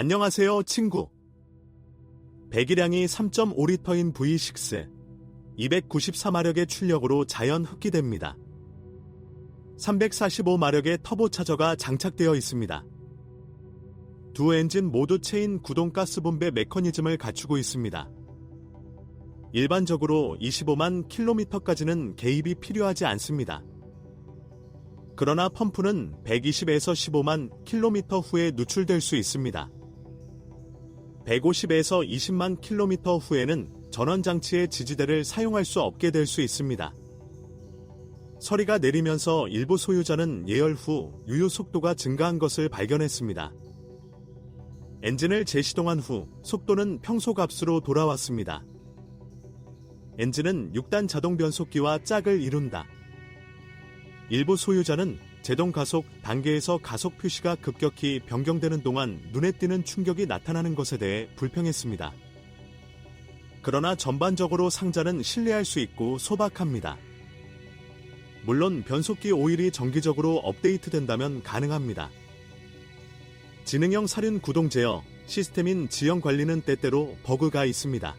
안녕하세요, 친구. 배기량이 3.5리터인 V6, 294마력의 출력으로 자연 흡기됩니다. 345마력의 터보차저가 장착되어 있습니다. 두 엔진 모두 체인 구동 가스분배 메커니즘을 갖추고 있습니다. 일반적으로 25만 킬로미터까지는 개입이 필요하지 않습니다. 그러나 펌프는 120에서 15만 킬로미터 후에 누출될 수 있습니다. 150에서 20만 킬로미터 후에는 전원장치의 지지대를 사용할 수 없게 될 수 있습니다. 서리가 내리면서 일부 소유자는 예열 후 유효 속도가 증가한 것을 발견했습니다. 엔진을 재시동한 후 속도는 평소 값으로 돌아왔습니다. 엔진은 6단 자동 변속기와 짝을 이룬다. 일부 소유자는 제동 가속 단계에서 가속 표시가 급격히 변경되는 동안 눈에 띄는 충격이 나타나는 것에 대해 불평했습니다. 그러나 전반적으로 상자는 신뢰할 수 있고 소박합니다. 물론 변속기 오일이 정기적으로 업데이트된다면 가능합니다. 지능형 살균 구동 제어 시스템인 지형 관리는 때때로 버그가 있습니다.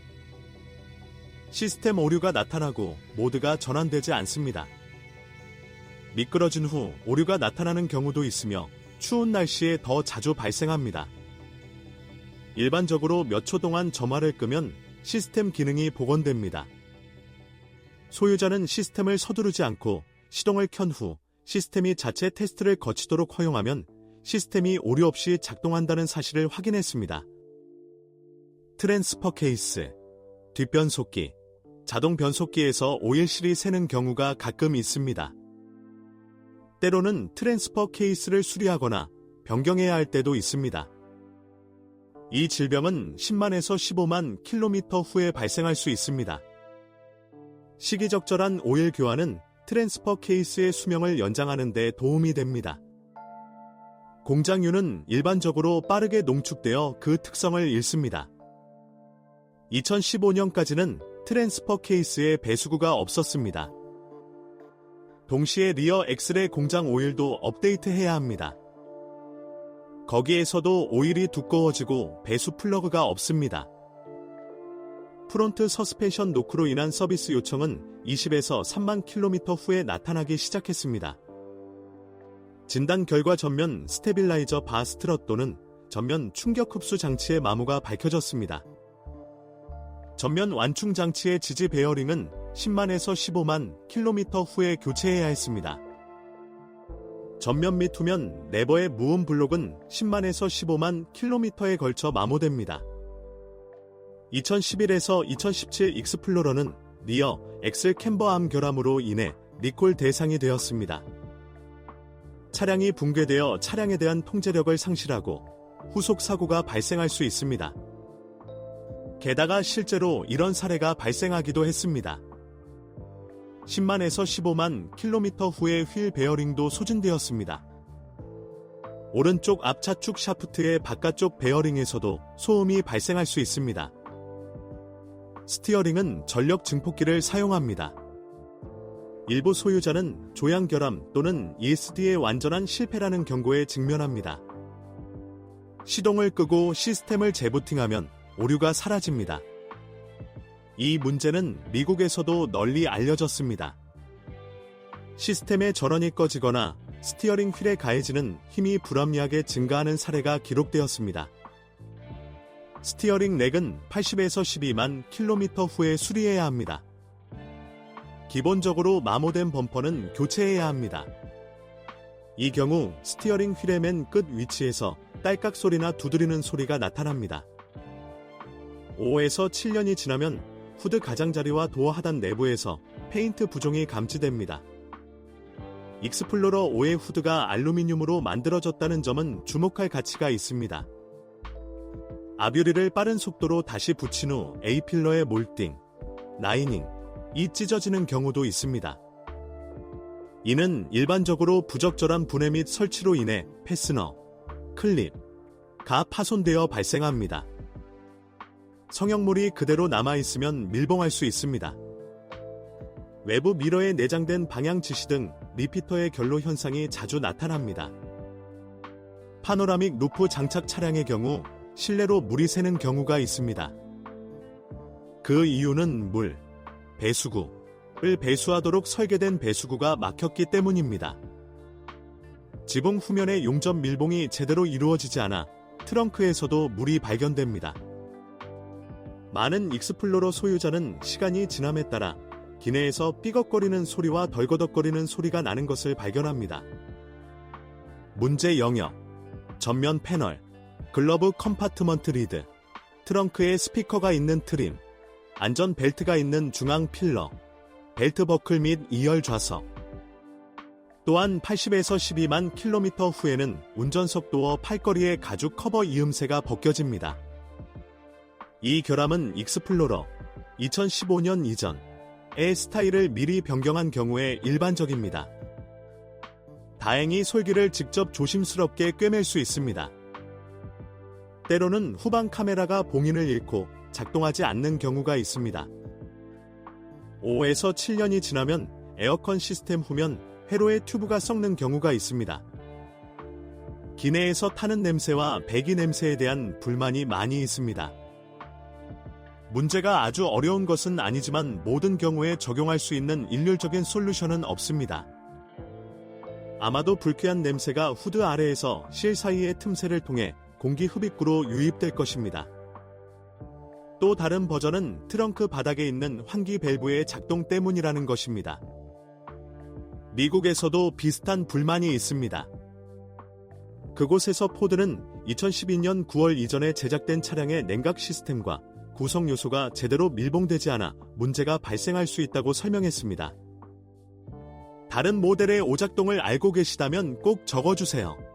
시스템 오류가 나타나고 모드가 전환되지 않습니다. 미끄러진 후 오류가 나타나는 경우도 있으며 추운 날씨에 더 자주 발생합니다. 일반적으로 몇 초 동안 점화를 끄면 시스템 기능이 복원됩니다. 소유자는 시스템을 서두르지 않고 시동을 켠 후 시스템이 자체 테스트를 거치도록 허용하면 시스템이 오류 없이 작동한다는 사실을 확인했습니다. 트랜스퍼 케이스, 뒷변속기, 자동 변속기에서 오일실이 새는 경우가 가끔 있습니다. 때로는 트랜스퍼 케이스를 수리하거나 변경해야 할 때도 있습니다. 이 질병은 10만에서 15만 킬로미터 후에 발생할 수 있습니다. 시기적절한 오일 교환은 트랜스퍼 케이스의 수명을 연장하는 데 도움이 됩니다. 공장유는 일반적으로 빠르게 농축되어 그 특성을 잃습니다. 2015년까지는 트랜스퍼 케이스에 배수구가 없었습니다. 동시에 리어 엑셀의 공장 오일도 업데이트해야 합니다. 거기에서도 오일이 두꺼워지고 배수 플러그가 없습니다. 프론트 서스펜션 노크로 인한 서비스 요청은 20에서 3만 킬로미터 후에 나타나기 시작했습니다. 진단 결과 전면 스테빌라이저 바 스트럿 또는 전면 충격 흡수 장치의 마모가 밝혀졌습니다. 전면 완충 장치의 지지 베어링은 10만에서 15만 킬로미터 후에 교체해야 했습니다. 전면 및 후면 레버의 무음 블록은 10만에서 15만 킬로미터에 걸쳐 마모됩니다. 2011에서 2017 익스플로러는 리어 엑셀 캠버암 결함으로 인해 리콜 대상이 되었습니다. 차량이 붕괴되어 차량에 대한 통제력을 상실하고 후속 사고가 발생할 수 있습니다. 게다가 실제로 이런 사례가 발생하기도 했습니다. 10만에서 15만 킬로미터 후에 휠 베어링도 소진되었습니다. 오른쪽 앞차축 샤프트의 바깥쪽 베어링에서도 소음이 발생할 수 있습니다. 스티어링은 전력 증폭기를 사용합니다. 일부 소유자는 조향 결함 또는 ESD의 완전한 실패라는 경고에 직면합니다. 시동을 끄고 시스템을 재부팅하면 오류가 사라집니다. 이 문제는 미국에서도 널리 알려졌습니다. 시스템의 전원이 꺼지거나 스티어링 휠에 가해지는 힘이 불합리하게 증가하는 사례가 기록되었습니다. 스티어링 렉은 80에서 12만 킬로미터 후에 수리해야 합니다. 기본적으로 마모된 범퍼는 교체해야 합니다. 이 경우 스티어링 휠의 맨 끝 위치에서 딸깍 소리나 두드리는 소리가 나타납니다. 5에서 7년이 지나면 후드 가장자리와 도어 하단 내부에서 페인트 부종이 감지됩니다. 익스플로러 5의 후드가 알루미늄으로 만들어졌다는 점은 주목할 가치가 있습니다. 아뷰리를 빠른 속도로 다시 붙인 후 A필러의 몰딩, 라이닝이 찢어지는 경우도 있습니다. 이는 일반적으로 부적절한 분해 및 설치로 인해 패스너, 클립가 파손되어 발생합니다. 성형물이 그대로 남아있으면 밀봉할 수 있습니다. 외부 미러에 내장된 방향 지시 등 리피터의 결로 현상이 자주 나타납니다. 파노라믹 루프 장착 차량의 경우 실내로 물이 새는 경우가 있습니다. 그 이유는 배수구를 배수하도록 설계된 배수구가 막혔기 때문입니다. 지붕 후면의 용접 밀봉이 제대로 이루어지지 않아 트렁크에서도 물이 발견됩니다. 많은 익스플로러 소유자는 시간이 지남에 따라 기내에서 삐걱거리는 소리와 덜거덕거리는 소리가 나는 것을 발견합니다. 문제 영역: 전면 패널, 글러브 컴파트먼트 리드, 트렁크에 스피커가 있는 트림, 안전 벨트가 있는 중앙 필러, 벨트 버클 및 2열 좌석. 또한 80에서 12만 킬로미터 후에는 운전석 도어 팔걸이의 가죽 커버 이음새가 벗겨집니다. 이 결함은 익스플로러 2015년 이전의 스타일을 미리 변경한 경우에 일반적입니다. 다행히 솔기를 직접 조심스럽게 꿰맬 수 있습니다. 때로는 후방 카메라가 봉인을 잃고 작동하지 않는 경우가 있습니다. 5에서 7년이 지나면 에어컨 시스템 후면 회로의 튜브가 썩는 경우가 있습니다. 기내에서 타는 냄새와 배기 냄새에 대한 불만이 많이 있습니다. 문제가 아주 어려운 것은 아니지만 모든 경우에 적용할 수 있는 일률적인 솔루션은 없습니다. 아마도 불쾌한 냄새가 후드 아래에서 실 사이의 틈새를 통해 공기 흡입구로 유입될 것입니다. 또 다른 버전은 트렁크 바닥에 있는 환기 밸브의 작동 때문이라는 것입니다. 미국에서도 비슷한 불만이 있습니다. 그곳에서 포드는 2012년 9월 이전에 제작된 차량의 냉각 시스템과 구성 요소가 제대로 밀봉되지 않아 문제가 발생할 수 있다고 설명했습니다. 다른 모델의 오작동을 알고 계시다면 꼭 적어주세요.